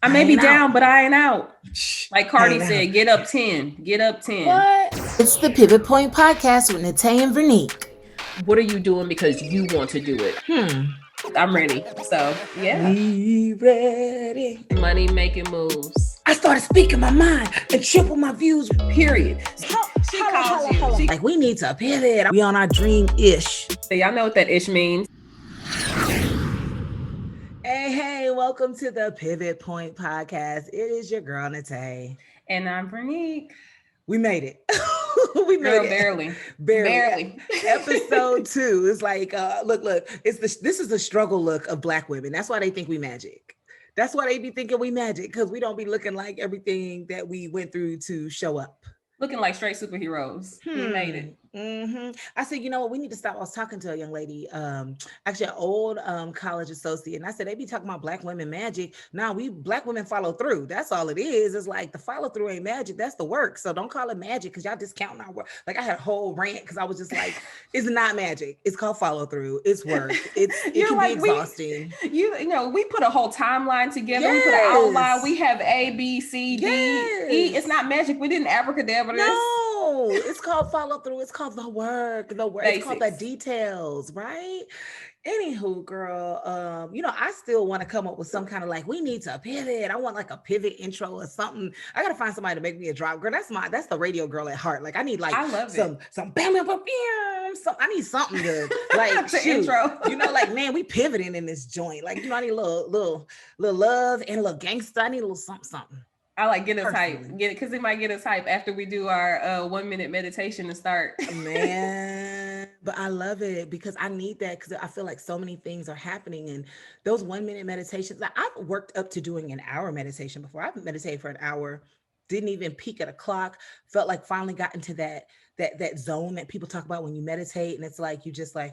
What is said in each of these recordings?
I may be down, but I ain't out. Like Cardi said, get up 10. Get up 10. What? It's the Pivot Point Podcast with Nnete and Vernique. What are you doing because you want to do it? I'm ready. So, yeah. We ready. Money making moves. I started speaking my mind and triple my views. Period. She calls you. Like, we need to pivot. We on our dream-ish. So y'all know what that ish means. Hey, welcome to the Pivot Point Podcast. It is your girl, Nnete. And I'm Vernique. We made it. We made it. Barely. Episode 2. It's like, look. This is the struggle look of Black women. That's why they think we magic. That's why they be thinking we magic, because we don't be looking like everything that we went through to show up. Looking like straight superheroes. We made it. Mm-hmm. I said, you know what? We need to stop. I was talking to a young lady, actually an old college associate, and I said, they be talking about Black women magic. Now we Black women follow through. That's all it is. It's like the follow through ain't magic. That's the work. So don't call it magic because y'all discounting our work. Like I had a whole rant because I was just like, it's not magic. It's called follow through. It's work. It can like, be exhausting. You know, we put a whole timeline together. Yes. We put an outline. We have A, B, C, D, E. It's not magic. We didn't abracadabra this. No, it's called follow through. It's called the work. Basics. It's called the details, right? Anywho, girl, you know, I still want to come up with some kind of like, we need to pivot. I want like a pivot intro or something. I gotta find somebody to make me a drop. Girl, that's the radio girl at heart. Like I need like some bam, bam, bam, bam. I need something to like to intro. You know, like man, we pivoting in this joint. Like, you know, I need a little love and a little gangster. I need a little something. I like get us hype, get it because it might get us hype after we do our 1 minute meditation to start. Man, but I love it because I need that because I feel like so many things are happening, and those 1 minute meditations. Like, I've worked up to doing an hour meditation before. I've meditated for an hour, didn't even peek at a clock. Felt like finally got into that zone that people talk about when you meditate, and it's like you just like.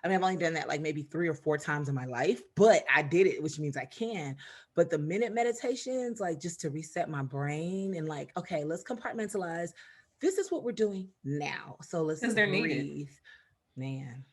I mean, I've only done that like maybe 3 or 4 times in my life, but I did it, which means I can. But the minute meditations, like just to reset my brain and like, okay, let's compartmentalize. This is what we're doing now. So let's breathe. Needed. Man.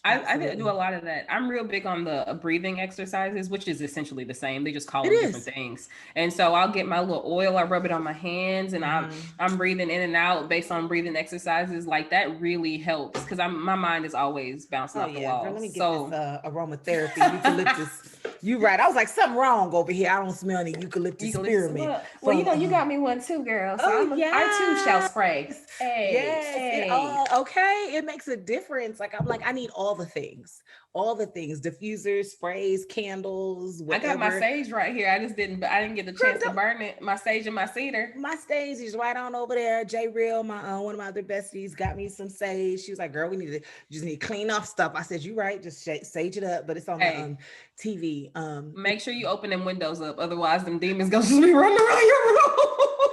I do a lot of that. I'm real big on the breathing exercises, which is essentially the same. They just call them different things. And so I'll get my little oil, I rub it on my hands, and I'm breathing in and out based on breathing exercises. Like that really helps because my mind is always bouncing off the walls. Girl, let me get this aromatherapy, eucalyptus. You right. I was like, something wrong over here. I don't smell any eucalyptus spearmint. Well, you know, you got me one too, girl. So I too shall spray. Hey. Okay. It makes a difference. Like I'm like, I need all the things, diffusers, sprays, candles, whatever. I got my sage right here. I didn't get the chance to burn it. My sage and my cedar. My sage is right on over there. J Real, my one of my other besties, got me some sage. She was like, girl, you just need to clean off stuff. I said, you right, just sage it up, but it's on the TV. Make sure you open them windows up, otherwise them demons gonna just be running around your room.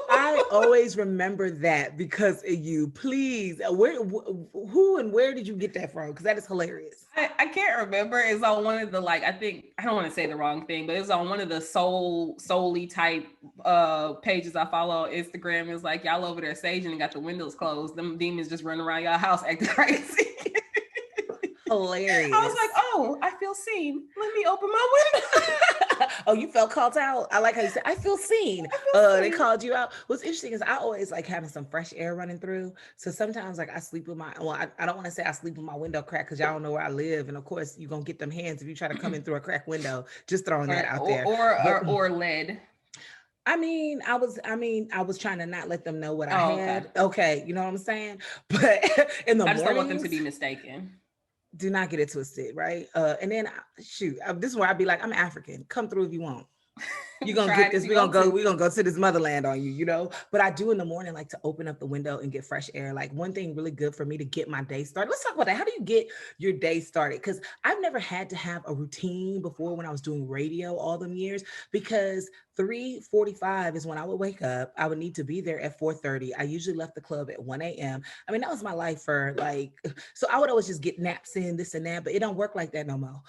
I always remember that because of you. Please, who and where did you get that from? Because that is hilarious. I can't remember. It's on one of the I don't want to say the wrong thing, but it's on one of the solely type pages I follow on Instagram. It's like y'all over there saging and got the windows closed. Them demons just running around y'all house acting crazy. Hilarious. I was like, oh, I feel seen. Let me open my window. Oh, you felt called out? I like how you said, I feel seen. They called you out. What's interesting is I always like having some fresh air running through. So sometimes like I sleep with I don't want to say I sleep with my window cracked because y'all don't know where I live. And of course you're going to get them hands if you try to come in through a cracked window. Just throwing that out there. Or lead. I was trying to not let them know what I had. Okay. You know what I'm saying? But in the morning, I just don't want them to be mistaken. Do not get it twisted, right? And then this is where I'd be like, I'm African. Come through if you want. You're gonna get this. We're gonna go to this motherland on you, you know. But I do in the morning like to open up the window and get fresh air. Like one thing really good for me to get my day started. Let's talk about that. How do you get your day started? Because I've never had to have a routine before when I was doing radio all them years, because 3:45 is when I would wake up. I would need to be there at 4:30. I usually left the club at 1 a.m. I mean, that was my life for so I would always just get naps in, this and that, but it don't work like that no more.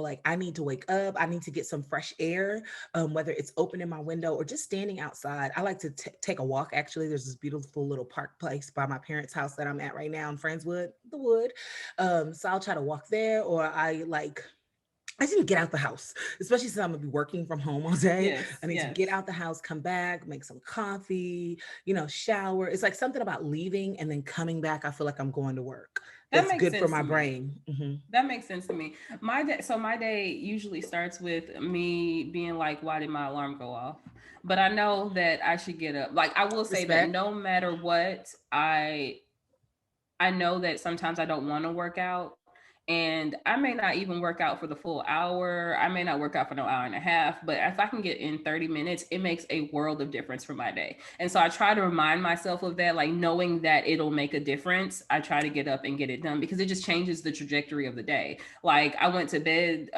Like I need to wake up. I need to get some fresh air, whether it's opening my window or just standing outside. I like to take a walk. Actually, there's this beautiful little park place by my parents' house that I'm at right now in Friendswood, the Wood. So I'll try to walk there, or I just need to get out the house, especially since I'm gonna be working from home all day. Yes, I need to yes. get out the house, come back, make some coffee, you know, shower. It's like something about leaving and then coming back. I feel like I'm going to work. That That's makes good for sense my to me. brain. Hmm. That makes sense to me. My day usually starts with me being like, why did my alarm go off? But I know that I should get up. Like I will say that Respect. no matter what, I know that sometimes I don't want to work out. And I may not even work out for the full hour. I may not work out for no hour and a half, but if I can get in 30 minutes, it makes a world of difference for my day. And so I try to remind myself of that, like knowing that it'll make a difference. I try to get up and get it done because it just changes the trajectory of the day. Like I went to bed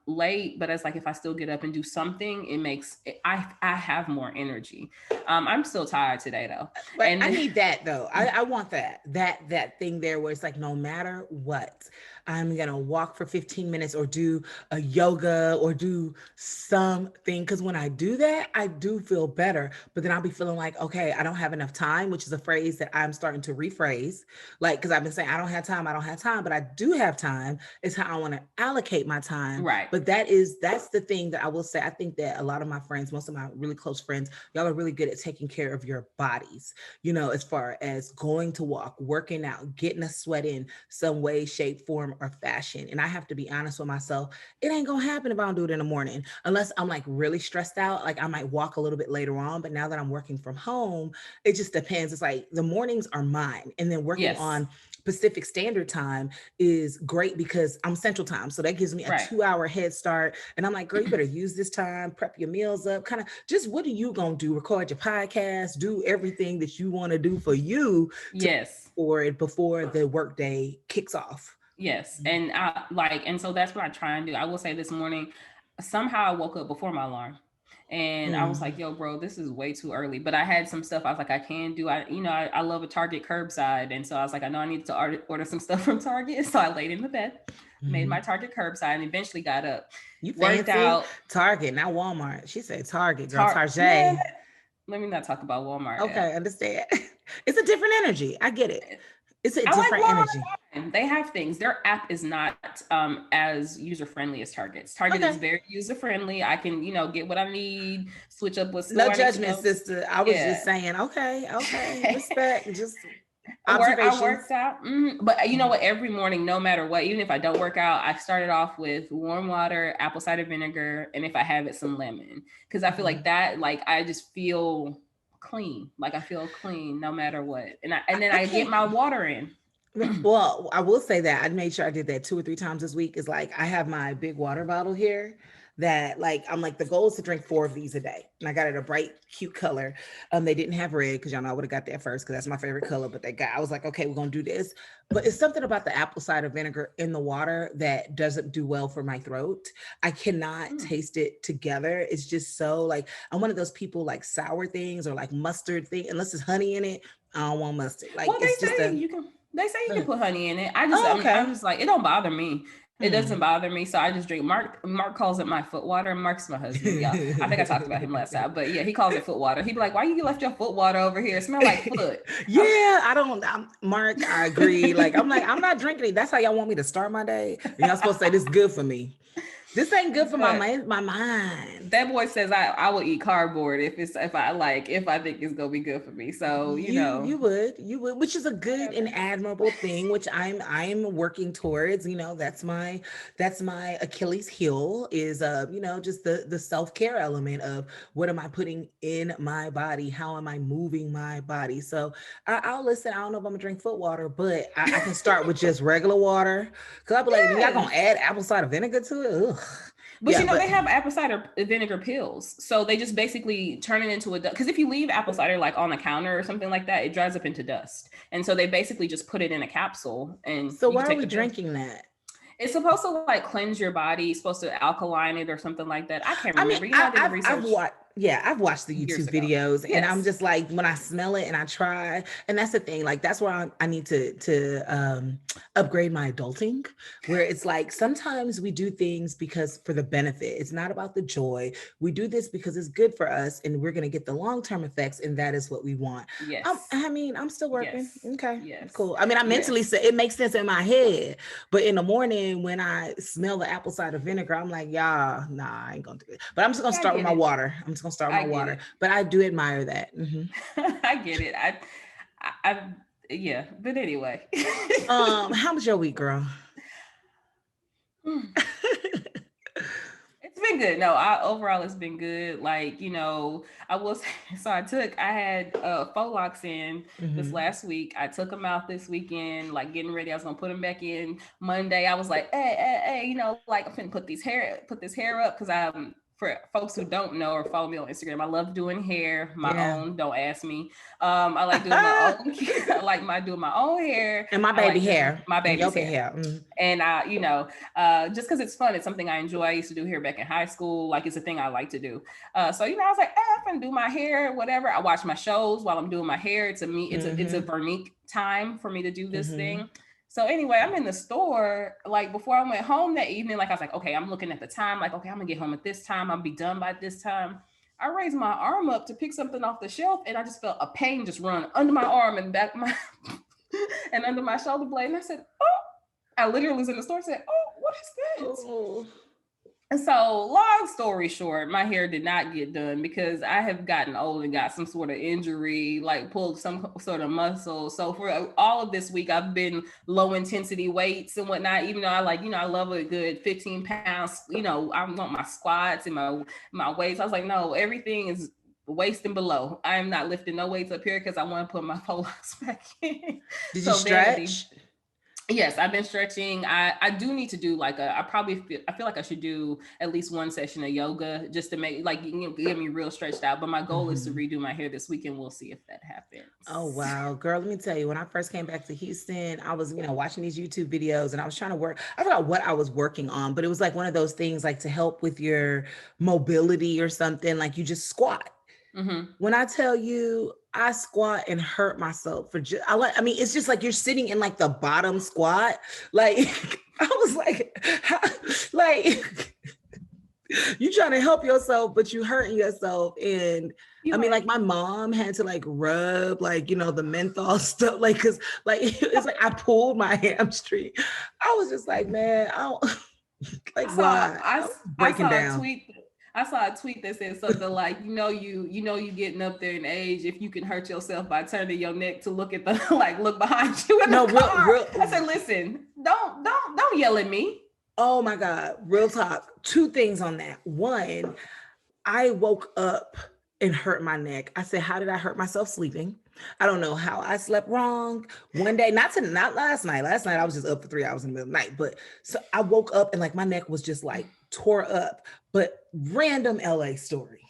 late, but it's like if I still get up and do something, it makes I have more energy. I'm still tired today though. But I And need that though. I want that thing there where it's like no matter what, I'm gonna walk for 15 minutes or do a yoga or do something. Because when I do that, I do feel better. But then I'll be feeling like, okay, I don't have enough time, which is a phrase that I'm starting to rephrase. Like, because I've been saying I don't have time, but I do have time. It's how I want to allocate my time. right. But that's the thing that I will say. I think that a lot of my friends, most of my really close friends, y'all are really good at taking care of your bodies, you know, as far as going to walk, working out, getting a sweat in some way, shape, form, or fashion. And I have to be honest with myself, it ain't gonna happen if I don't do it in the morning, unless I'm like really stressed out. Like I might walk a little bit later on, but now that I'm working from home, it just depends. It's like the mornings are mine. And then working Yes. on Pacific Standard Time is great because I'm Central Time. So that gives me a Right. 2 hour head start. And I'm like, girl, you better use this time, prep your meals up, kind of just what are you going to do? Record your podcast, do everything that you want to do for you to Yes. for it before the workday kicks off. Yes. And I like, and so that's what I try and do. I will say this morning, somehow I woke up before my alarm. And I was Mm. like, yo, bro, this is way too early. But I had some stuff I was like, I can do. I love a Target curbside. And so I was like, I know I need to order some stuff from Target. So I laid in the bed, made my Mhm. Target curbside, and eventually got up, You worked fancy out. Target, not Walmart. She said Target, girl. Man, Target. let me not talk about Walmart. Okay, understand. It's a different energy. I get it. It's a I like different energy. Walmart. They have things. Their app is not as user friendly as Target's. Target is Okay. very user friendly. I can, get what I need, switch up what No store I need to judgment, go. sister. I was just Yeah. saying, okay, okay, respect, just I observations. worked out. But you know Mhm. what? Every morning, no matter what, even if I don't work out, I started off with warm water, apple cider vinegar, and if I have it, some lemon. Because I feel like Mhm. that, like I just feel clean. Like I feel clean no matter what. And then I I get can't. my water in. Well, I will say that I made sure I did that 2 or 3 times this week. Is like I have my big water bottle here that like I'm like the goal is to drink 4 of these a day. And I got it a bright, cute color. They didn't have red because y'all know I would have got that first because that's my favorite color. But they got I was like, okay, we're gonna do this. But it's something about the apple cider vinegar in the water that doesn't do well for my throat. I cannot Mm. taste it together. It's just so like I'm one of those people like sour things or like mustard thing, unless there's honey in it. I don't want mustard. Like Well, it's just a they say you can uh, put honey in it. oh, I'm okay. just like, it don't bother me. It doesn't Hmm. bother me. So I just drink. Mark calls it my foot water. Mark's my husband. Yeah. I think I talked about him last time, but yeah, he calls it foot water. He'd be like, why you left your foot water over here? It smell like foot. Yeah, I don't. Mark, I agree. Like, I'm like, I'm not drinking it. That's how y'all want me to start my day. And y'all supposed to say this is good for me. This ain't good for my But mind. My mind. that boy says I will eat cardboard if I think it's gonna be good for me. So You would, which is a good and whatever. admirable thing, which I'm working towards. You know, that's my Achilles heel is just the self-care element of what am I putting in my body? How am I moving my body? So I'll listen. I don't know if I'm gonna drink foot water, but I can start with just regular water. Cause I'll be like, y'all gonna Yes. add apple cider vinegar to it? Ugh. But Yeah, they but have apple cider vinegar pills. So they just basically turn it into because if you leave apple cider like on the counter or something like that, it dries up into dust. And so they basically just put it in a capsule and so you why can are take we the pill. drinking that? It's supposed to like cleanse your body, it's supposed to alkaline it or something like that. I can't I mean, remember. I did the I've research. watched. Yeah, I've watched the years YouTube ago. videos, and I'm Yes. just like, when I smell it and I try, and that's the thing, like that's where I need to upgrade my adulting, where it's like sometimes we do things because for the benefit. It's not about the joy. We do this because it's good for us, and we're gonna get the long-term effects, and that is what we want. Yes. I mean, I'm still working. Yes. Okay, Yes. cool. I mean, I mentally Yes. say it makes sense in my head, but in the morning when I smell the apple cider vinegar, I'm like, yeah, nah, I ain't gonna do it. But I'm just gonna I start with get my it. water. I'm just gonna start with I my get water. it. But I do admire that. I get it. I yeah. But anyway. How was your week, girl? It's been good. No, I overall it's been good. Like, I was so I had faux locks in this Mm-hmm. last week. I took them out this weekend, like getting ready. I was gonna put them back in Monday. I was like, hey, like I'm gonna put this hair up because for folks who don't know or follow me on Instagram, I love doing hair, my Yeah. own. Don't ask me. I like doing my own. I like doing my own hair. And my I baby like doing hair. my And your baby's baby hair. hair. Mm-hmm. And just because it's fun, it's something I enjoy. I used to do hair back in high school. Like it's a thing I like to do. So I was like, I'm gonna do my hair, whatever. I watch my shows while I'm doing my hair. It's a Mm-hmm. Vernique time for me to do this Mm-hmm. thing. So anyway, I'm in the store. Like before I went home that evening, like I was like, okay, I'm looking at the time. Like, okay, I'm gonna get home at this time. I'll be done by this time. I raised my arm up to pick something off the shelf, and I just felt a pain just run under my arm and back my and under my shoulder blade. And I said, oh, I literally was in the store and said, oh, what is that? Oh. And so, long story short, my hair did not get done because I have gotten old and got some sort of injury, like pulled some sort of muscle. So, for all of this week, I've been low intensity weights and whatnot, even though I love a good 15 pounds. I want my squats and my weights. I was like, no, everything is waist and below. I am not lifting no weights up here because I want to put my faux locks back in. Did you So, vanity. stretch? Yes, I've been stretching. I do need to do like I feel like I should do at least one session of yoga just to make like get me real stretched out. But my goal is to Mm-hmm. redo my hair this weekend. We'll see if that happens. Oh wow, girl, let me tell you, when I first came back to Houston, I was, watching these YouTube videos and I was trying to work. I forgot what I was working on, but it was like one of those things like to help with your mobility or something, like you just squat. Mm-hmm. When I tell you I squat and hurt myself for I mean, it's just like you're sitting in like the bottom squat. Like I was like, like you trying to help yourself, but you hurting yourself. And I mean, like my mom had to like rub like, the menthol stuff, like, cause like it's like I pulled my hamstring. I was just like, man, I don't like why? I'm I breaking saw a down. tweet. I saw a tweet that said something like, you getting up there in age if you can hurt yourself by turning your neck to look at the like look behind you in the car. Real. I said, listen, don't yell at me. Oh my God, real talk. Two things on that. One, I woke up and hurt my neck. I said, how did I hurt myself sleeping? I don't know how I slept wrong. One day, not last night. Last night I was just up for 3 hours in the middle of the night. But so I woke up and like my neck was just like tore up. But random LA story.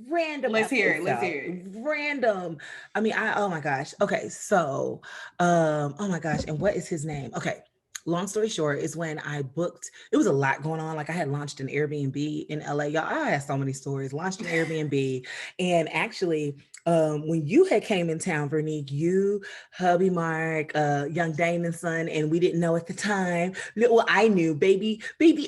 Random. Let's hear it. Random. I mean, oh my gosh. Okay. So oh my gosh. And what is his name? Okay. Long story short is when I booked, it was a lot going on. Like I had launched an Airbnb in LA. Y'all, I had so many stories. Launched an Airbnb. And actually, when you had came in town, Vernique, you, hubby Mark, young Dane and son, and we didn't know at the time. Well, I knew baby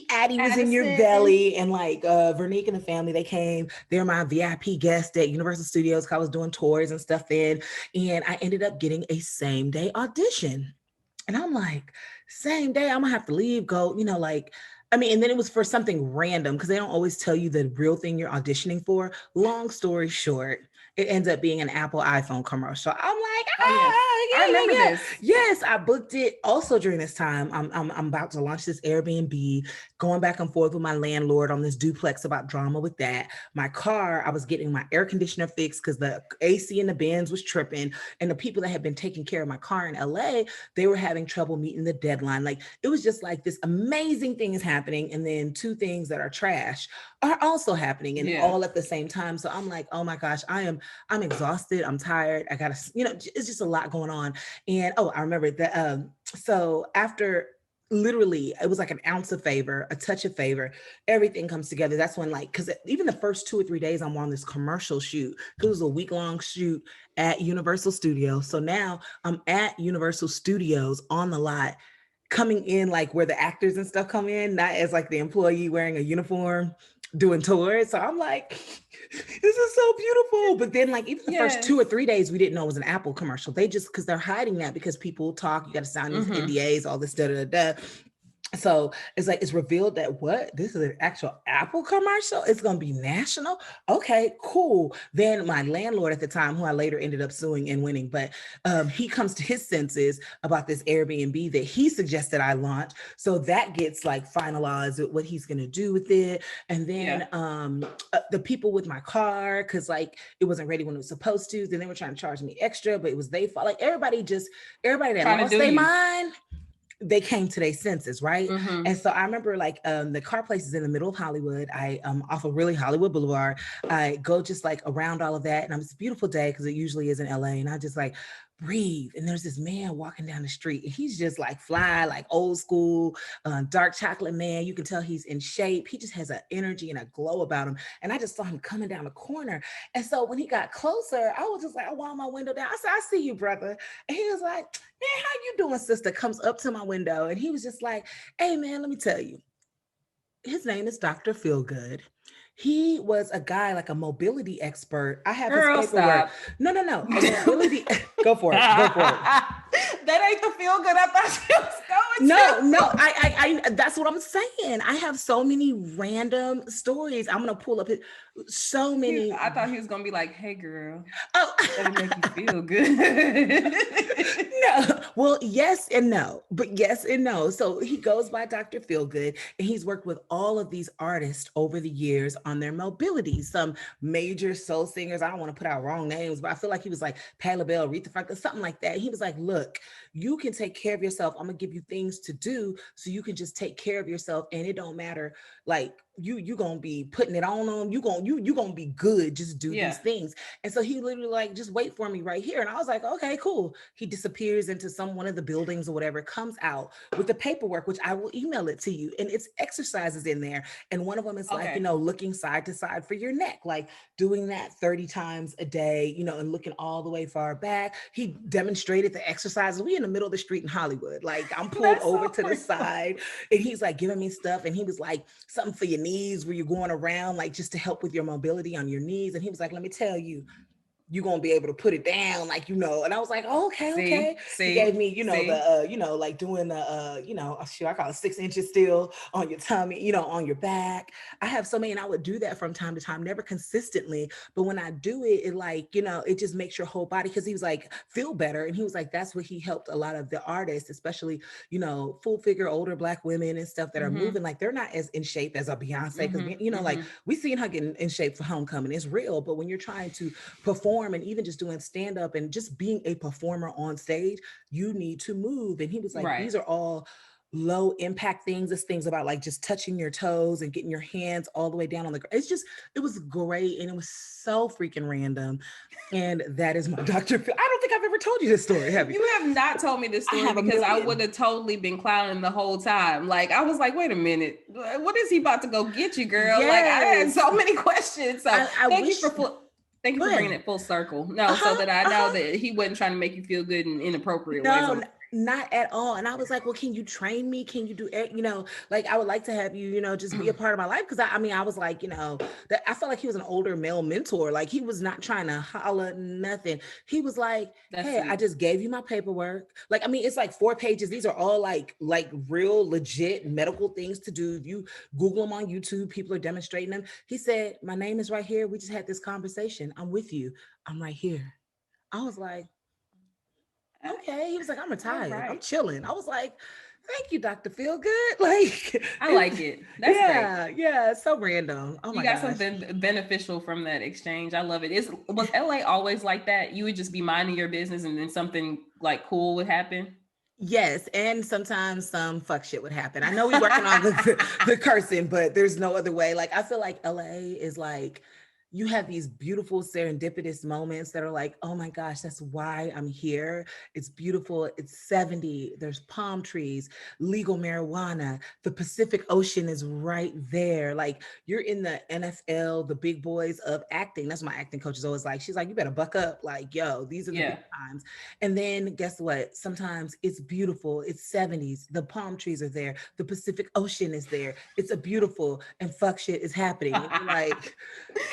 Addie was in your belly. And like Vernique and the family, they came. They're my VIP guest at Universal Studios. I was doing tours and stuff then. And I ended up getting a same day audition. And I'm like, same day, I'm gonna have to leave, go, like, I mean, and then it was for something random because they don't always tell you the real thing you're auditioning for. Long story short, it ends up being an Apple iPhone commercial. I'm like, I remember this. Yes, I booked it also during this time. I'm about to launch this Airbnb, going back and forth with my landlord on this duplex about drama with that. My car, I was getting my air conditioner fixed because the AC in the Benz was tripping. And the people that had been taking care of my car in LA, they were having trouble meeting the deadline. Like it was just like this amazing thing is happening. And then two things that are trash are also happening and all at the same time. So I'm like, oh my gosh, I'm exhausted. I'm tired. I gotta, it's just a lot going on. And I remember that. So after literally it was like an ounce of favor, a touch of favor, everything comes together. That's when, like, because even the first 2 or 3 days I'm on this commercial shoot, because it was a week-long shoot at Universal Studios. So now I'm at Universal Studios on the lot, coming in like where the actors and stuff come in, not as like the employee wearing a uniform doing tours. So I'm like, this is so beautiful. But then, like, even the first 2 or 3 days, we didn't know it was an Apple commercial. They just, because they're hiding that, because people talk, you got to sign these NDAs, all this da. So it's like, it's revealed that this is an actual Apple commercial. It's going to be national. Okay, cool. Then my landlord at the time, who I later ended up suing and winning, but he comes to his senses about this Airbnb that he suggested I launch. So that gets like finalized with what he's going to do with it. And then the people with my car, because like it wasn't ready when it was supposed to, then they were trying to charge me extra, but it was their fault. Like everybody that lost their mind, they came to their senses, right? And so I remember, like, the car place is in the middle of Hollywood. I off of really Hollywood Boulevard. I go just like around all of that, and it's a beautiful day because it usually is in LA. And I just like breathe, and there's this man walking down the street, and he's just like fly, like old school, dark chocolate man. You can tell he's in shape. He just has an energy and a glow about him. And I just saw him coming down the corner. And so when he got closer, I was just like, I wound my window down. I said, I see you, brother. And he was like, man, how you doing, sister? Comes up to my window, and he was just like, hey, man, let me tell you. His name is Dr. Feelgood. He was a guy, like a mobility expert. I have his paperwork. Stop. No. Mobility. Go for it. That ain't the feel good I thought she was going to. No. I that's what I'm saying. I have so many random stories. I'm gonna pull up so many. I thought he was gonna be like, "Hey, girl, that'll make you feel good." No. Well, yes and no, but yes and no. So he goes by Dr. Feelgood, and he's worked with all of these artists over the years on their mobility. Some major soul singers. I don't want to put out wrong names, but I feel like he was like Patti LaBelle, Aretha Franklin, something like that. He was like, look, you can take care of yourself. I'm gonna give you things to do so you can just take care of yourself, and it don't matter. Like you gonna be putting it on them. You gonna be good. Just do these things. And so he literally like, just wait for me right here. And I was like, okay, cool. He disappears into one of the buildings or whatever, comes out with the paperwork, which I will email it to you. And it's exercises in there. And one of them is like, looking side to side for your neck, like doing that 30 times a day, and looking all the way far back. He demonstrated the exercises. We in the middle of the street in Hollywood. Like I'm pulled over to the side, and he's like giving me stuff. And he was like, something for your knees where you're going around, like just to help with your mobility on your knees. And he was like, let me tell you, you're going to be able to put it down, like, and I was like, oh, okay. He gave me, like doing the, I call it 6 inches still on your tummy, on your back. I have so many, and I would do that from time to time, never consistently. But when I do it, it like, it just makes your whole body, because he was like, feel better. And he was like, that's what he helped a lot of the artists, especially, full figure, older Black women and stuff that are moving, like they're not as in shape as a Beyonce. Because, like we seen her getting in shape for Homecoming. It's real. But when you're trying to perform, and even just doing stand-up and just being a performer on stage, you need to move. And he was like, these are all low impact things. It's things about like just touching your toes and getting your hands all the way down on the ground. It was great. And it was so freaking random. And that is my Dr. Phil. I don't think I've ever told you this story, have you? You have not told me this story, because I would have totally been clowning the whole time. Like, I was like, wait a minute, what is he about to go get you, girl? Yes. Like, I had so many questions. So Thank you for bringing it full circle. So that I know that he wasn't trying to make you feel good in inappropriate ways. Not at all. And I was like, well, can you train me? Can you do, like, I would like to have you, just be a part of my life. Because I was like, that I felt like he was an older male mentor. Like he was not trying to holler nothing. He was like, hey, I just gave you my paperwork. Like, it's like 4 pages. These are all like real legit medical things to do. If you Google them on YouTube, people are demonstrating them. He said, my name is right here. We just had this conversation. I'm with you. I'm right here. I was like, okay. He was like, I'm retired. Right. I'm chilling. I was like, thank you, Dr. Feelgood. Like, I like it. That's great. Yeah. It's so random. Oh my gosh. You got something beneficial from that exchange. I love it. Was LA always like that? You would just be minding your business and then something like cool would happen? Yes. And sometimes some fuck shit would happen. I know we're working on the cursing, but there's no other way. Like, I feel like LA is like, you have these beautiful serendipitous moments that are like, oh my gosh, that's why I'm here. It's beautiful. It's 70. There's palm trees, legal marijuana. The Pacific Ocean is right there. Like you're in the NFL, the big boys of acting. That's what my acting coach is always like. She's like, you better buck up. Like, yo, these are the big times. And then guess what? Sometimes it's beautiful. It's 70s. The palm trees are there. The Pacific Ocean is there. It's a beautiful and fuck shit is happening. And you're like,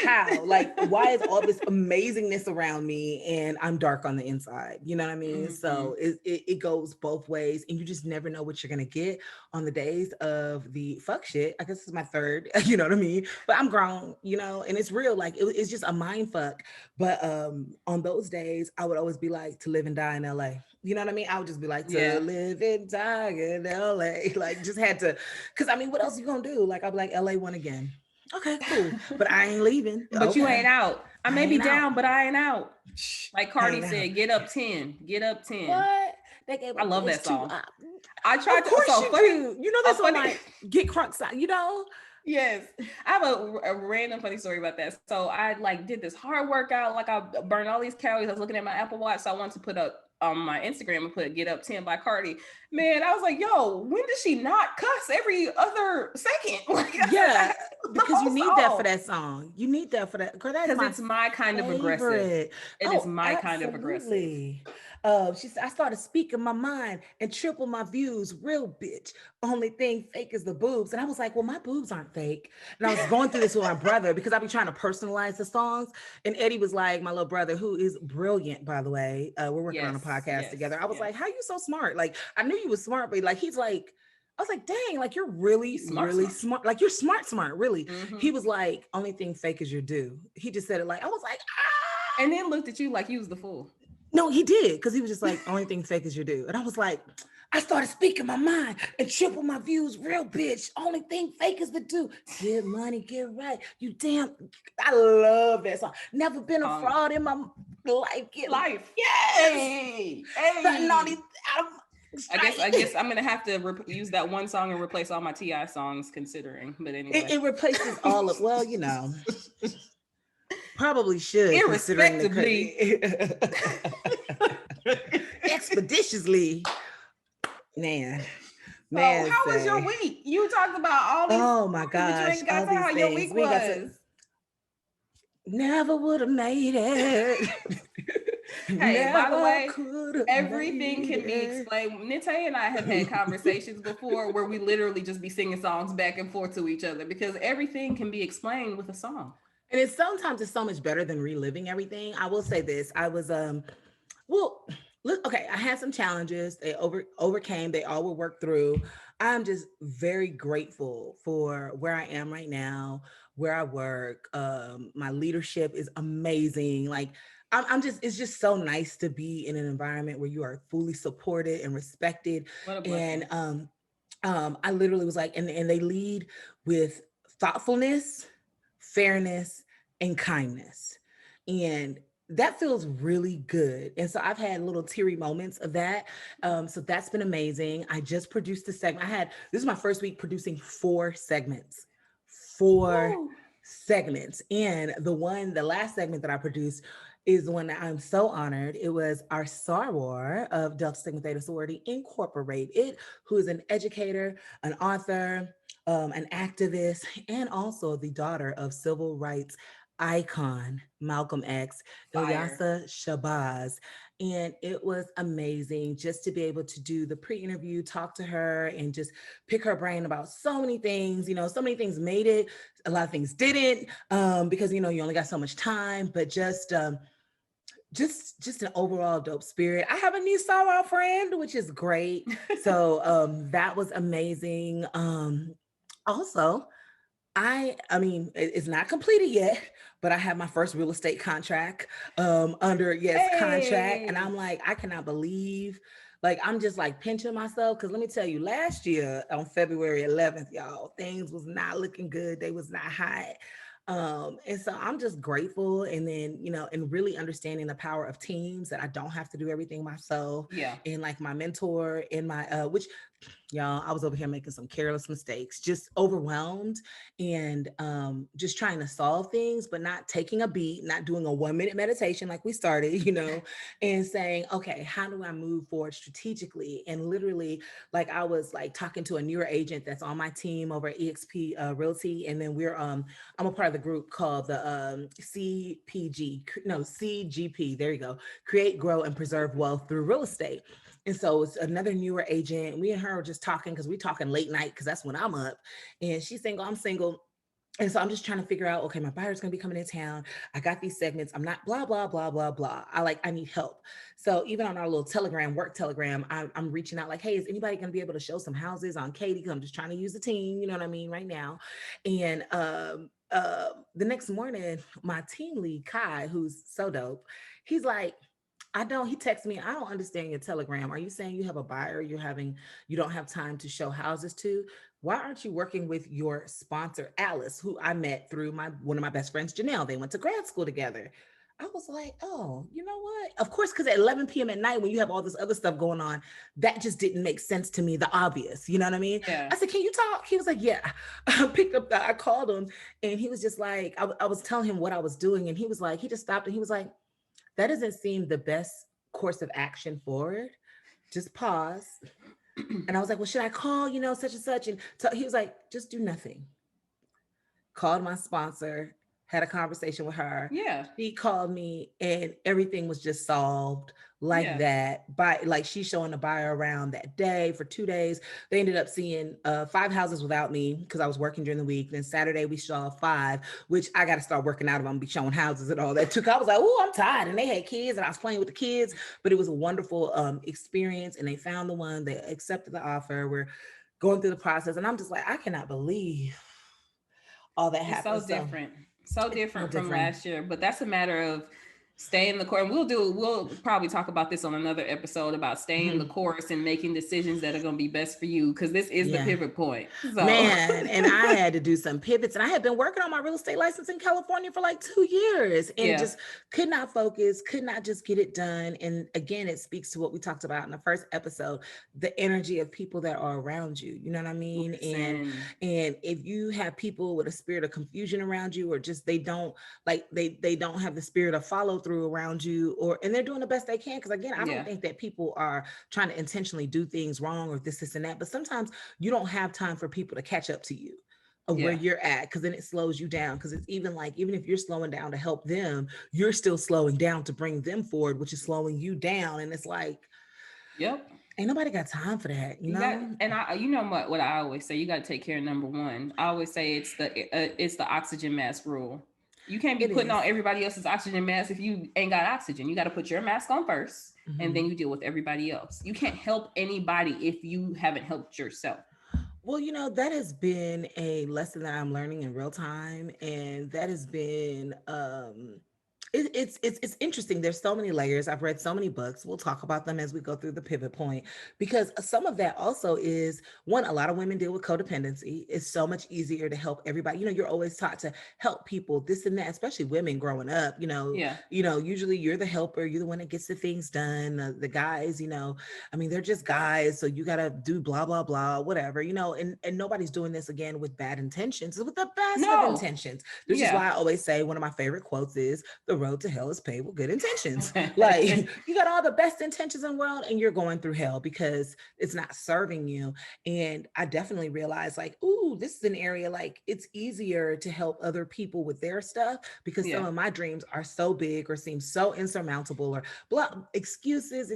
how? Like, why is all this amazingness around me and I'm dark on the inside? You know what I mean? Mm-hmm. So it goes both ways, and you just never know what you're gonna get on the days of the fuck shit. I guess it's my third, you know what I mean? But I'm grown, you know, and it's real. Like it's just a mind fuck. But on those days, I would always be like, to live and die in LA. You know what I mean? I would just be like, to live and die in LA. Like just had to, because I mean, what else you gonna do? Like I'll be like, LA won again. Okay, cool. But I ain't leaving. But okay. You ain't out. I may be down, but I ain't out. Like Cardi said, get up 10. Get up 10. What? They gave I love that song. I tried to. Of course you do. You know that's on like Get Crunk side, you know? Yes. I have a random funny story about that. So I like did this hard workout. Like I burned all these calories. I was looking at my Apple Watch. So I wanted to put up on my Instagram and put Get Up 10 by Cardi. Man, I was like, yo, when does she not cuss every other second? Like, yeah, because you need that for that song. You need that for that. Because it's my kind of aggressive. It is my kind of aggressive. She said, I started speaking my mind and triple my views. Real bitch. Only thing fake is the boobs. And I was like, well, my boobs aren't fake. And I was going through this with my brother because I be trying to personalize the songs. And Eddie was like, my little brother, who is brilliant, by the way. We're working on a podcast together. I was like, how you so smart? Like, I knew you was smart, but like, he's like, I was like, dang, like you're really smart. Like you're smart, really. Mm-hmm. He was like, only thing fake is your due. He just said it like, I was like, ah. And then looked at you like you was the fool. No, he did. Because he was just like, only thing fake is your due. And I was like, I started speaking my mind and triple my views. Real bitch. Only thing fake is the do. Get money, get right. You damn. I love that song. Never been a fraud in my life. Life. Yes. Hey. I guess I'm gonna have to use that one song and replace all my T.I. songs. Considering, but anyway, it replaces all of. Well, you know. Probably should, irrespectively, expeditiously. Man, how was your week? You talked about all these. Oh my gosh! Got to how things. Your week was. Never would have made it. Hey, by the way, everything can be explained. Nnete and I have had conversations before where we literally just be singing songs back and forth to each other because everything can be explained with a song. And it's sometimes so much better than reliving everything. I will say this. I was, look, okay, I had some challenges. They overcame, they all were worked through. I'm just very grateful for where I am right now, where I work. My leadership is amazing. Like it's just so nice to be in an environment where you are fully supported and respected. And I literally was like, and they lead with thoughtfulness, fairness, and kindness. And that feels really good. And so I've had little teary moments of that. So that's been amazing. I just produced a segment. This is my first week producing 4 segments. 4 segments. And the last segment that I produced is the one that I'm so honored. It was our soror of Delta Sigma Theta Sorority Incorporated, who is an educator, an author, an activist, and also the daughter of civil rights icon Malcolm X, Ilyasa Shabazz. And it was amazing just to be able to do the pre-interview, talk to her, and just pick her brain about so many things. You know, so many things made it, a lot of things didn't, because, you know, you only got so much time, but just an overall dope spirit. I have a new soror friend, which is great. So that was amazing. Also, I mean, it's not completed yet, but I have my first real estate contract under contract. And I'm like, I cannot believe, like, I'm just like pinching myself. Cause let me tell you, last year on February 11th, y'all, things was not looking good. They was not hot. And so I'm just grateful. And then, you know, and really understanding the power of teams, that I don't have to do everything myself. Yeah. And like my mentor and my, which Y'all, I was over here making some careless mistakes, just overwhelmed and just trying to solve things, but not taking a beat, not doing a 1 minute meditation like we started, and saying, okay, how do I move forward strategically? And literally, like I was like talking to a newer agent that's on my team over at EXP Realty. And then I'm a part of the group called the CGP. There you go. Create, grow, and preserve wealth through real estate. And so it's another newer agent. Me and her were just talking because we talking late night because that's when I'm up. And she's single, I'm single. And so I'm just trying to figure out, okay, my buyer's going to be coming in town. I got these segments. I'm not blah, blah, blah, blah, blah. I need help. So even on our little work telegram, I'm reaching out like, hey, is anybody going to be able to show some houses on Katie? Because I'm just trying to use the team. You know what I mean? Right now. And the next morning, my team lead, Kai, who's so dope, he's like, he texted me, I don't understand your telegram. Are you saying you have a buyer you don't have time to show houses to? Why aren't you working with your sponsor, Alice, who I met through one of my best friends, Janelle? They went to grad school together. I was like, oh, you know what? Of course, because at 11 p.m. at night, when you have all this other stuff going on, that just didn't make sense to me, the obvious, you know what I mean? Yeah. I said, can you talk? He was like, yeah. I called him and he was just like, I was telling him what I was doing. And he just stopped and he was like, that doesn't seem the best course of action forward. Just pause. And I was like, well, should I call, such and such? And he was like, just do nothing. Called my sponsor, had a conversation with her. Yeah. She called me and everything was just solved like that. Like she's showing the buyer around that day for 2 days. They ended up seeing 5 houses without me because I was working during the week. Then Saturday we saw 5, which I got to start working out if I'm gonna be showing houses and all that. I was like, oh, I'm tired. And they had kids and I was playing with the kids, but it was a wonderful experience. And they found the one, they accepted the offer. We're going through the process. And I'm just like, I cannot believe all that happened. So different from last year, but that's a matter of staying the course. We'll probably talk about this on another episode about staying the course and making decisions that are going to be best for you, because this is the pivot point. So. Man, and I had to do some pivots, and I had been working on my real estate license in California for like 2 years and just could not focus, could not just get it done. And again, it speaks to what we talked about in the first episode, the energy of people that are around you. You know what I mean? Listen. And if you have people with a spirit of confusion around you, or just they don't have the spirit of follow through around you, and they're doing the best they can. Because again, I don't think that people are trying to intentionally do things wrong or this and that, but sometimes you don't have time for people to catch up to you of where you're at, because then it slows you down. Because it's even if you're slowing down to help them, you're still slowing down to bring them forward, which is slowing you down. And it's like, ain't nobody got time for that, what I always say, you got to take care of number one. I always say it's the oxygen mask rule. You can't be putting on everybody else's oxygen mask if you ain't got oxygen. You got to put your mask on first, and then you deal with everybody else. You can't help anybody if you haven't helped yourself. Well, that has been a lesson that I'm learning in real time. And that has been, it's interesting. There's so many layers. I've read so many books. We'll talk about them as we go through the pivot point, because some of that also is one, a lot of women deal with codependency. It's so much easier to help everybody. You're always taught to help people, this and that, especially women growing up, usually you're the helper. You're the one that gets the things done. The guys, they're just guys. So you got to do blah, blah, blah, whatever, and nobody's doing this again with bad intentions, with the best of intentions. Which is why I always say one of my favorite quotes is, the road to hell is paved with good intentions. Like you got all the best intentions in the world and you're going through hell because it's not serving you. And I definitely realized this is an area, it's easier to help other people with their stuff, because some of my dreams are so big or seem so insurmountable, or excuses.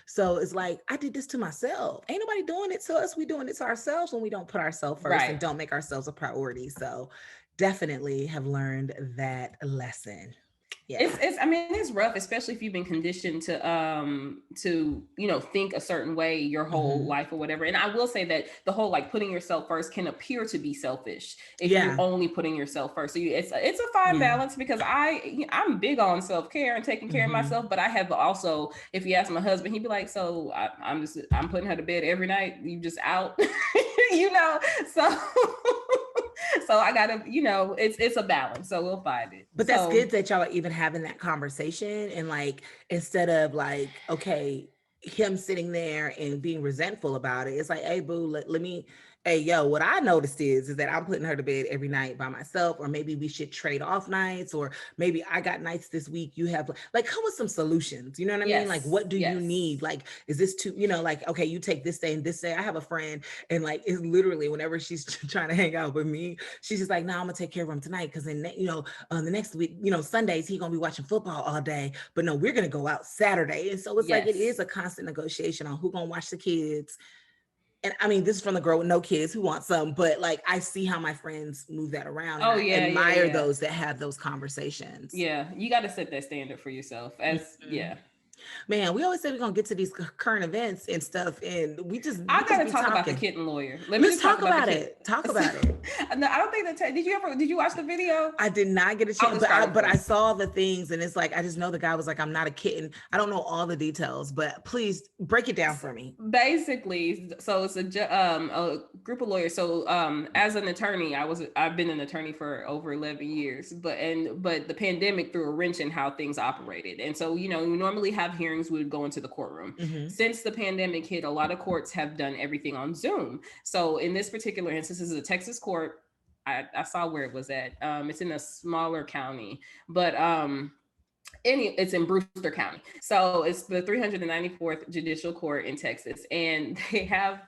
So it's like, I did this to myself. Ain't nobody doing it to us. We doing it to ourselves when we don't put ourselves first and don't make ourselves a priority. So definitely have learned that lesson. It's rough, especially if you've been conditioned to think a certain way your whole life or whatever. And I will say that the whole putting yourself first can appear to be selfish if you're only putting yourself first. So it's a fine balance, because I'm big on self-care and taking care of myself, but I have also, if you ask my husband, he'd be like, so I'm putting her to bed every night, you just out, so I gotta, it's a balance. So we'll find it. But that's good that y'all are even having that conversation, and instead of okay, him sitting there and being resentful about it. It's like, hey, boo, let me, hey, yo, what I noticed is that I'm putting her to bed every night by myself, or maybe we should trade off nights, or maybe I got nights this week. You have, like, come with some solutions. You know what I mean? Like, what do you need? Like, is this too, you know, like, okay, you take this day and this day. I have a friend, and like, it's literally whenever she's trying to hang out with me, she's just like, no, I'm gonna take care of him tonight. Cause then, you know, the next week, you know, Sundays, he gonna be watching football all day, but no, we're gonna go out Saturday. And so it's like, it is a constant negotiation on who gonna watch the kids. And I mean, this is from the girl with no kids who wants some, but like, I see how my friends move that around. And I admire those that have those conversations. Yeah, you got to set that standard for yourself. As Man, we always say we're gonna get to these current events and stuff, and I gotta talk about the kitten lawyer. Let's talk about it. Talk about it. No, I don't think that. Did you watch the video? I did not get a chance, but I saw the things, and it's like, I just know the guy was like, I'm not a kitten. I don't know all the details, but please break it down for me. Basically, so it's a group of lawyers. So as an attorney, I've been an attorney for over 11 years, but the pandemic threw a wrench in how things operated, and so you normally have hearings, we would go into the courtroom. Since the pandemic hit, a lot of courts have done everything on Zoom. So in this particular instance, this is a Texas court. I saw where it was at. It's in a smaller county, but it's in Brewster County. So it's the 394th Judicial Court in Texas, and they have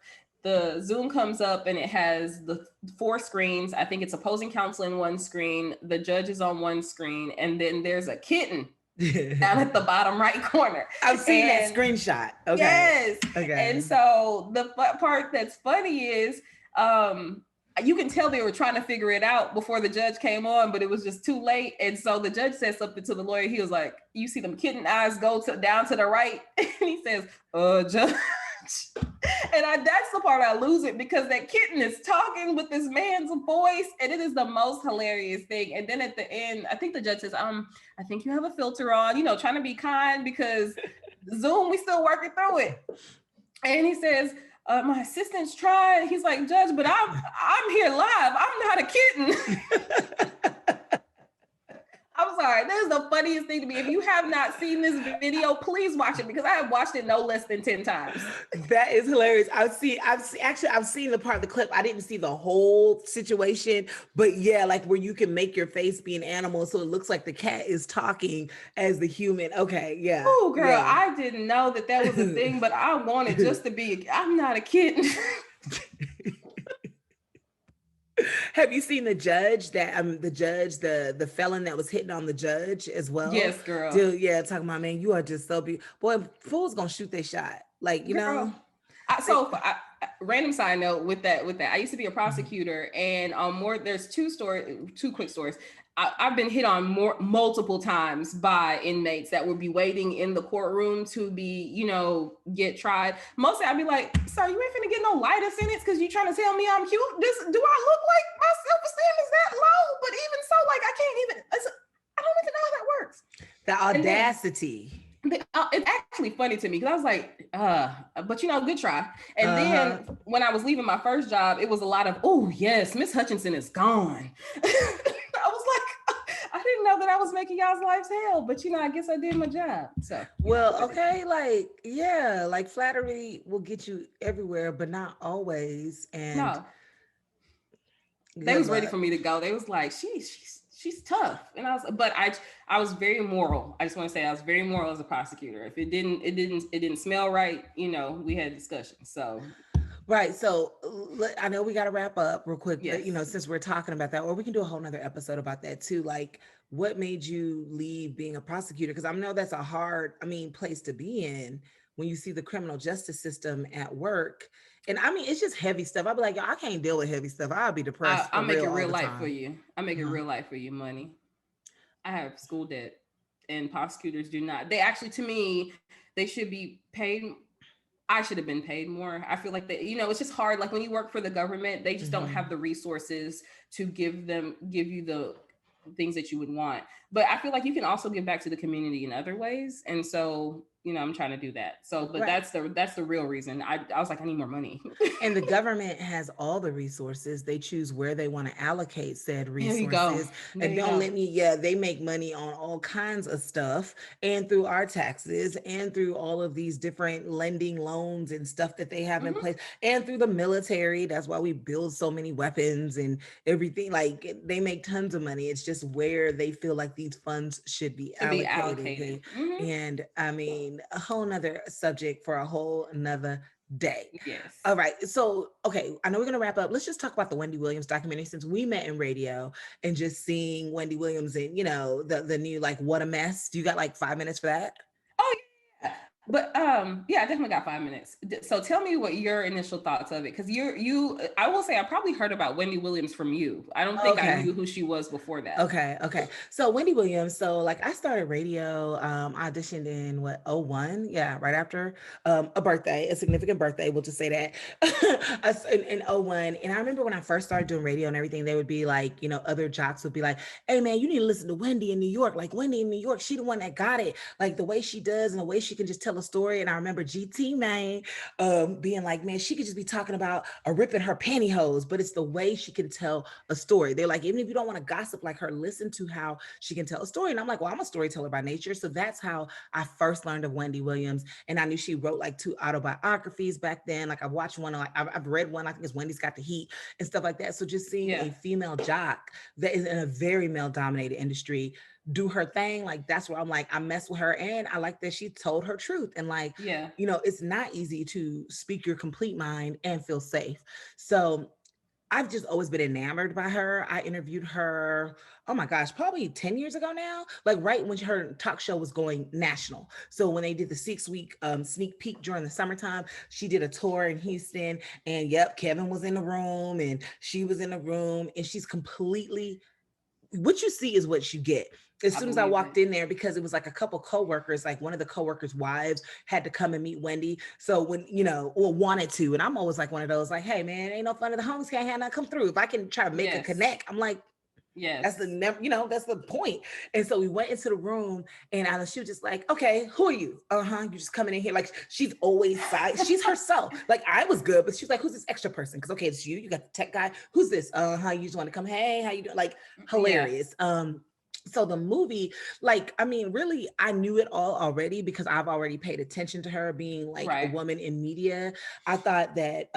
the Zoom comes up and it has the 4 screens. I think it's opposing counsel in one screen, the judge is on one screen, and then there's a kitten down at the bottom right corner. I've seen that screenshot. Okay. Yes. Okay. And so the part that's funny is you can tell they were trying to figure it out before the judge came on, but it was just too late. And so the judge said something to the lawyer. He was like, you see them kitten eyes go down to the right. And he says, judge. And that's the part I lose it, because that kitten is talking with this man's voice, and it is the most hilarious thing. And then at the end, I think the judge says, I think you have a filter on, trying to be kind, because Zoom, we still working through it. And he says, my assistant's trying. He's like, judge, but I'm here live. I'm not a kitten. I'm sorry. This is the funniest thing to me. If you have not seen this video, please watch it, because I have watched it no less than 10 times. That is hilarious. I've seen the part of the clip. I didn't see the whole situation, but yeah, like where you can make your face be an animal, so it looks like the cat is talking as the human. Okay, yeah. Oh, girl, yeah. I didn't know that was a thing, but I wanted just to be. I'm not a kitten. Have you seen the judge the felon that was hitting on the judge as well? Yes, girl. Dude, yeah, talking about, man, you are just so beautiful. Boy, fools gonna shoot their shot. Like, girl. Random side note with that, I used to be a prosecutor, and there's two quick stories. I've been hit on multiple times by inmates that would be waiting in the courtroom to be, get tried. Mostly I'd be like, sir, you ain't finna get no lighter sentence because you trying to tell me I'm cute. Do I look like my self-esteem is that low? But even so, like, I don't even know how that works. The audacity. It's actually funny to me, because I was like, but good try. And then when I was leaving my first job, it was a lot of, oh yes, Miss Hutchinson is gone. I was like, I didn't know that I was making y'all's lives hell, but I guess I did my job. So okay, like, yeah, like flattery will get you everywhere, but not always. And no, they was ready for me to go. They was like, she's tough. And I was very moral. I just want to say I was very moral as a prosecutor. If it didn't smell right, we had discussions. So right. So I know we got to wrap up real quick, yes. But, since we're talking about that, or we can do a whole nother episode about that too. Like, what made you leave being a prosecutor? Because I know that's a hard, place to be in when you see the criminal justice system at work. And it's just heavy stuff. I'll be like, I can't deal with heavy stuff. I'll be depressed. I'll make it real light for you. I'll make it real light for you, money. I have school debt, and prosecutors do not. They actually, to me, they should be paid. I should have been paid more. I feel like it's just hard. Like when you work for the government, they just don't have the resources to give you the things that you would want. But I feel like you can also give back to the community in other ways. And so, I'm trying to do that. So, but Right. that's the real reason. I was like, I need more money. And the government has all the resources. They choose where they want to allocate said There you go. resources. There And you don't go. let me, yeah, they make money on all kinds of stuff and through our taxes and through all of these different lending loans and stuff that they have in Hmm. place and through the military. That's why we build so many weapons and everything. Like they make tons of money. It's just where they feel like these funds should be To be allocated. allocated. Hmm. And I mean, a whole nother subject for a whole another day. Yes. All right. So, okay, I know we're going to wrap up. Let's just talk about the Wendy Williams documentary since we met in radio and just seeing Wendy Williams and, the new, like, What a Mess. Do you got like 5 minutes for that? Oh yeah. But yeah, I definitely got 5 minutes. So tell me what your initial thoughts of it, because I will say I probably heard about Wendy Williams from you. I don't think I Okay. knew who she was before that. Okay. So Wendy Williams. So like I started radio, auditioned in what, oh one? Yeah, right after a birthday, a significant birthday, we'll just say that. In oh one. And I remember when I first started doing radio and everything, they would be like, other jocks would be like, hey man, you need to listen to Wendy in New York. Like Wendy in New York, she the one that got it. Like the way she does and the way she can just tell a story. And I remember GT man being like, man, she could just be talking about a ripping her pantyhose, but it's the way she can tell a story. They're like, even if you don't want to gossip like her, listen to how she can tell a story. And I'm like, well, I'm a storyteller by nature. So that's how I first learned of Wendy Williams. And I knew she wrote like 2 autobiographies back then. Like I've watched one, like I've read one, I think it's Wendy's Got the Heat and stuff like that. So just seeing Yeah. a female jock that is in a very male dominated industry do her thing, like that's where I'm like, I mess with her. And I like that she told her truth. And like, Yeah. it's not easy to speak your complete mind and feel safe. So I've just always been enamored by her. I interviewed her, oh my gosh, probably 10 years ago now, like right when her talk show was going national. So when they did the 6-week sneak peek during the summertime, she did a tour in Houston. And yep, Kevin was in the room and she was in the room. And she's completely, what you see is what you get. As I soon as I believe walked it. in there, because it was like a couple coworkers, like one of the coworkers' wives had to come and meet Wendy. So when, or wanted to, and I'm always like one of those, like, hey man, ain't no fun of the homies can't have nothing come through. If I can try to make a Yes. connect, I'm like, that's the Yes. never, that's the point. And so we went into the room and she was just like, okay, who are you? You just coming in here. Like she's always she's herself. Like I was good, but she's like, who's this extra person? Because okay, it's you got the tech guy. Who's this? You just want to come, hey, how you doing? Like Yeah. hilarious. So the movie, like, I mean, really, I knew it all already because I've already paid attention to her being like a Right. woman in media. I thought that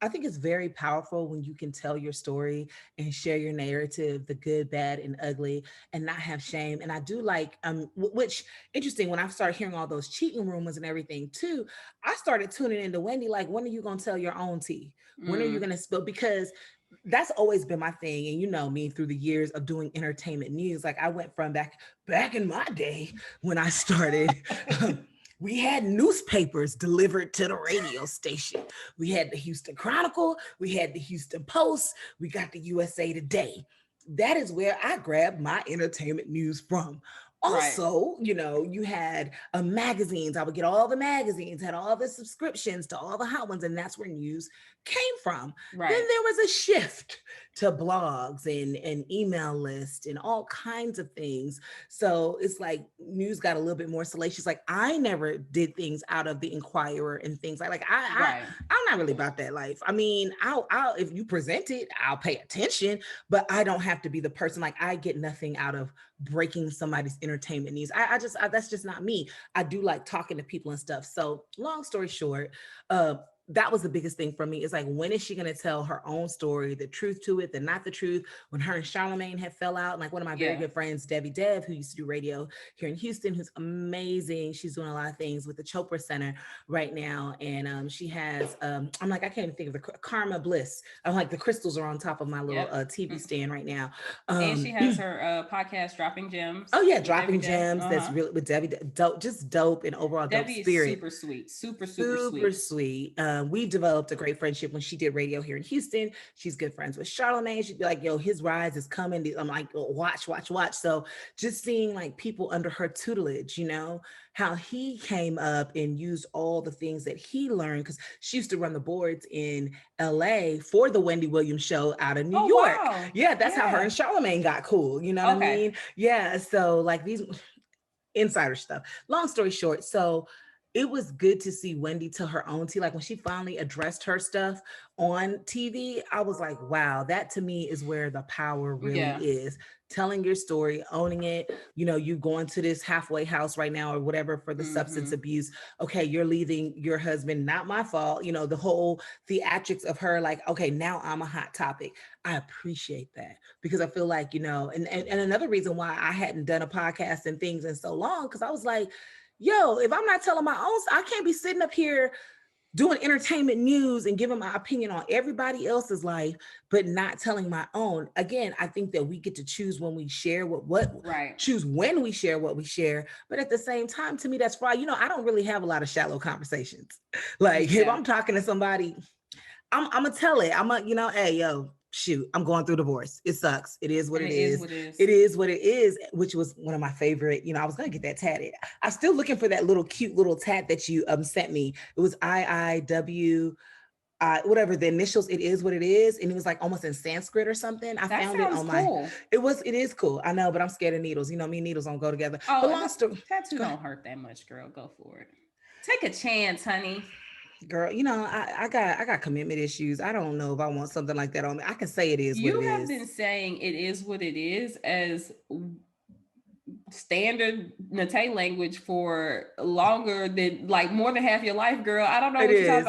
I think it's very powerful when you can tell your story and share your narrative, the good, bad, and ugly, and not have shame. And I do like, which interesting, when I started hearing all those cheating rumors and everything too, I started tuning into Wendy, like, when are you going to tell your own tea? When are you going to spill? Because that's always been my thing. And you know me through the years of doing entertainment news. Like I went from back in my day when I started, we had newspapers delivered to the radio station. We had the Houston Chronicle, we had the Houston Post, we got the USA Today. That is where I grabbed my entertainment news from. Right. Also, you had magazines. I would get all the magazines, had all the subscriptions to all the hot ones, and that's where news came from. Then Right. there was a shift to blogs and email lists and all kinds of things. So it's like news got a little bit more salacious. Like I never did things out of the Inquirer and things like Right. I'm not really about that life. I mean, I'll if you present it, I'll pay attention, but I don't have to be the person. Like I get nothing out of breaking somebody's entertainment needs. That's just not me. I do like talking to people and stuff. So long story short, that was the biggest thing for me. Is like, when is she going to tell her own story, the truth to it, the not the truth? When her and Charlamagne had fell out, and like one of my very good friends, Debbie Dev, who used to do radio here in Houston, who's amazing. She's doing a lot of things with the Chopra Center right now. And she has, I'm like, I can't even think of the Karma Bliss. I'm like, the crystals are on top of my little TV stand right now. And she has her podcast, Dropping Gems. Oh yeah, Dropping Gems. That's really with Debbie. Dope, just dope and overall Debbie dope spirit. Is super sweet, super sweet. We developed a great friendship when she did radio here in Houston. She's good friends with Charlamagne. She'd be like, yo, his rise is coming. I'm like, oh, watch. So just seeing like people under her tutelage, how he came up and used all the things that he learned, because she used to run the boards in LA for the Wendy Williams show out of New York. Wow. Yeah, that's how her and Charlamagne got cool. You know what I mean? Yeah. So like these insider stuff. Long story short, so it was good to see Wendy to her own tea. Like when she finally addressed her stuff on TV, I was like, wow, that to me is where the power really Yeah. is. Telling your story, owning it. You know, you going to this halfway house right now or whatever for the substance abuse. Okay, you're leaving your husband, not my fault. You know, the whole theatrics of her, like, okay, now I'm a hot topic. I appreciate that because I feel like, you know, and another reason why I hadn't done a podcast and things in so long, because I was like, yo, if I'm not telling my own, I can't be sitting up here doing entertainment news and giving my opinion on everybody else's life, but not telling my own. Again, I think that we get to choose when we share what Right. choose when we share what we share. But at the same time, to me, that's why, you know, I don't really have a lot of shallow conversations. Like if Yeah. I'm talking to somebody, I'm gonna tell it. I'm gonna, you know, hey, yo, shoot, I'm going through divorce. It sucks. It is what And it it is is. what it is. It is what it is, which was one of my favorite. You know, I was gonna get that tatted. I'm still looking for that little cute little tat that you sent me. It was IIW. Whatever the initials, it is what it is, and it was like almost in Sanskrit or something. I That found it sounds on my. cool. It is cool. I know, but I'm scared of needles. You know, me and needles don't go together. But Oh, long story, tattoo go ahead. don't hurt that much, girl. Go for it. Take a chance, honey. Girl, you know, I got commitment issues. I don't know if I want something like that on me. I can say it is what You it have been is. saying it is what it is as standard Nnete language for longer than like more than half your life, girl. I don't know It what you're talking is.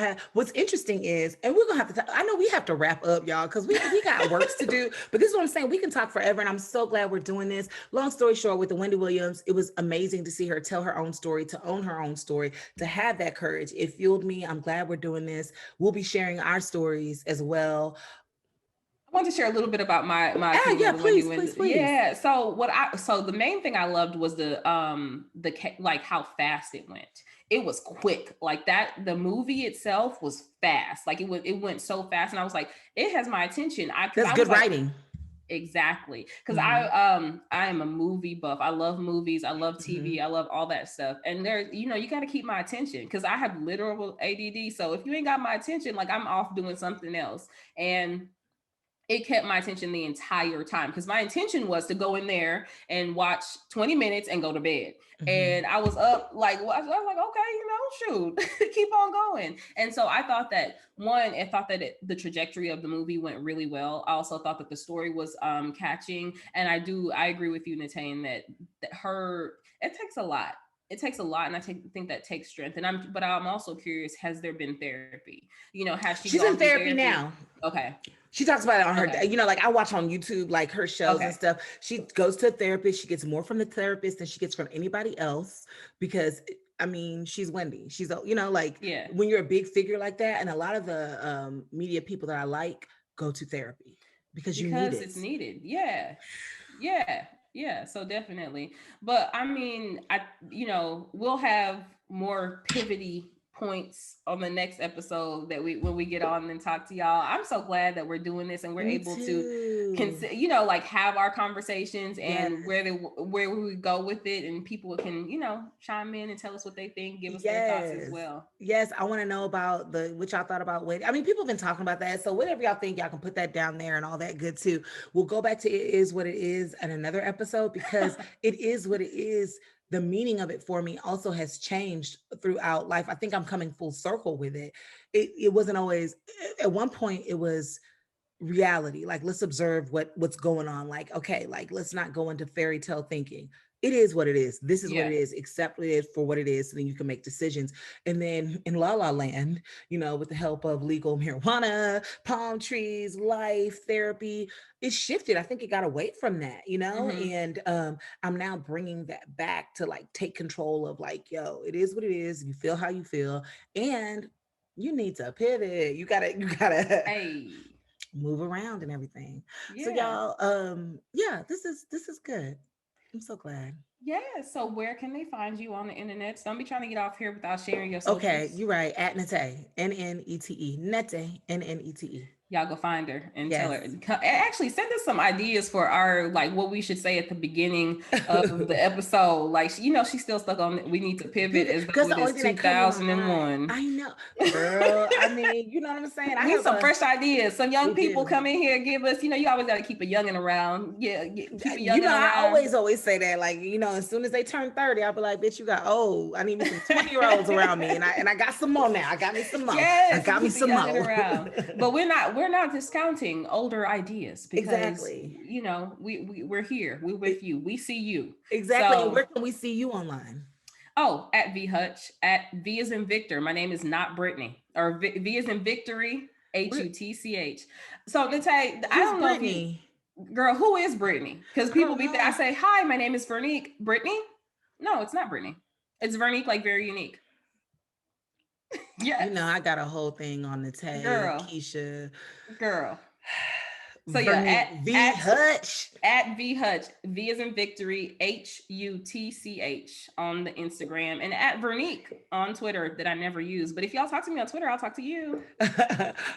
about. What's interesting is, and we're gonna have to talk, I know we have to wrap up, y'all, because we got works to do. But this is what I'm saying. We can talk forever, and I'm so glad we're doing this. Long story short, with the Wendy Williams, it was amazing to see her tell her own story, to own her own story, to have that courage. It fueled me. I'm glad we're doing this. We'll be sharing our stories as well. I want to share a little bit about my Ah, opinion yeah, on the Wendy please, Williams. please, please. Yeah. So the main thing I loved was like how fast it went. It was quick. Like that the movie itself was fast. Like it went so fast and I was like it has my attention. Cuz That's I was good like writing. exactly. Cuz Hmm. I am a movie buff. I love movies. I love Hmm. TV. I love all that stuff. And there you got to keep my attention cuz I have literal ADD. So if you ain't got my attention like I'm off doing something else. And it kept my attention the entire time because my intention was to go in there and watch 20 minutes and go to bed. Hmm. And I was up like, well, I was like, okay, shoot, keep on going. And so I thought that I thought that the trajectory of the movie went really well. I also thought that the story was catching. And I agree with you, Nnete, that it takes a lot. It takes a lot, and think that takes strength. But I'm also curious: has there been therapy? Has she She's gone in through therapy therapy? now. Okay, She talks about it on her, okay, you know, like I watch on YouTube, like her shows and okay. stuff. She goes to a therapist. She gets more from the therapist than she gets from anybody else because, I mean, she's Wendy. She's, you know, like Yeah, when you're a big figure like that, and a lot of the media people that I like go to therapy because you need because it. it's needed. Yeah, yeah, yeah. So definitely. But I mean, we'll have more pivoty points on the next episode that we when we get on and talk to y'all. I'm so glad that we're doing this and we're Me able to too. like have our conversations Yes. and where we go with it and people can chime in and tell us what they think, give us their thoughts as Yes. well. Yes. I want to know about what y'all thought about Wendy. I mean, people have been talking about that. So whatever y'all think, y'all can put that down there and all that good too. We'll go back to it is what it is in another episode because it is what it is. The meaning of it for me also has changed throughout life. I think I'm coming full circle with it. It wasn't always at one point it was reality, like let's observe what's going on, like okay, like let's not go into fairy tale thinking. It is what it is. This is what Yeah. it is. Accept it for what it is so then you can make decisions. And then in La La Land, you know, with the help of legal marijuana, palm trees, life therapy, it shifted. I think it got away from that, you know. Mm-hmm. And I'm now bringing that back to like take control of like, yo, it is what it is. You feel how you feel, and you need to pivot. You gotta Hey. move around and everything. So Yeah. y'all, yeah, this is good. I'm so glad. Yeah. So where can they find you on the internet? Don't be trying to get off here without sharing your Okay, socials. you're right. At Nnete, Nnete, Nnete, Nnete. y'all go find her and tell her. Actually, send us some ideas for our, like, what we should say at the beginning of the episode. Like, she's still stuck on, we need to pivot as though it is 2001. I know, girl. I mean, you know what I'm saying? I need some fresh ideas. Some young people come in here, give us, you always got to keep a youngin' around. Yeah, keep a youngin' around. I always say that, like, as soon as they turn 30, I'll be like, bitch, you got old. I need me some 20-year-olds around me, and I got some more now. I got me some more. Yes, I got me some more. Around. But we're not discounting older ideas, because we're here. We're with you. We see you. Exactly. So, where can we see you online? Oh, at V Hutch, at V as in Victor. My name is not Brittany, or V as in Victory, HUTCH. So Nnete, I don't know Brittany? Girl, who is Brittany? Because people be there. I say, hi, my name is Vernique. Brittany? No, it's not Brittany. It's Vernique, like very unique. Yeah. I got a whole thing on the tag. Girl. Keisha. Girl. So at V Hutch. At V Hutch. V as in Victory, HUTCH on the Instagram, and at Vernique on Twitter, that I never use. But if y'all talk to me on Twitter, I'll talk to you. All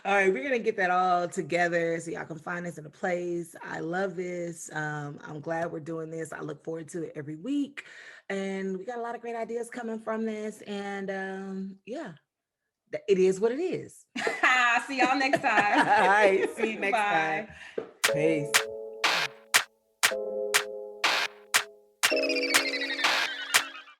right, we're gonna get that all together so y'all can find us in a place. I love this. I'm glad we're doing this. I look forward to it every week. And we got a lot of great ideas coming from this. And it is what it is. See y'all next time. All right, see you next time. Peace.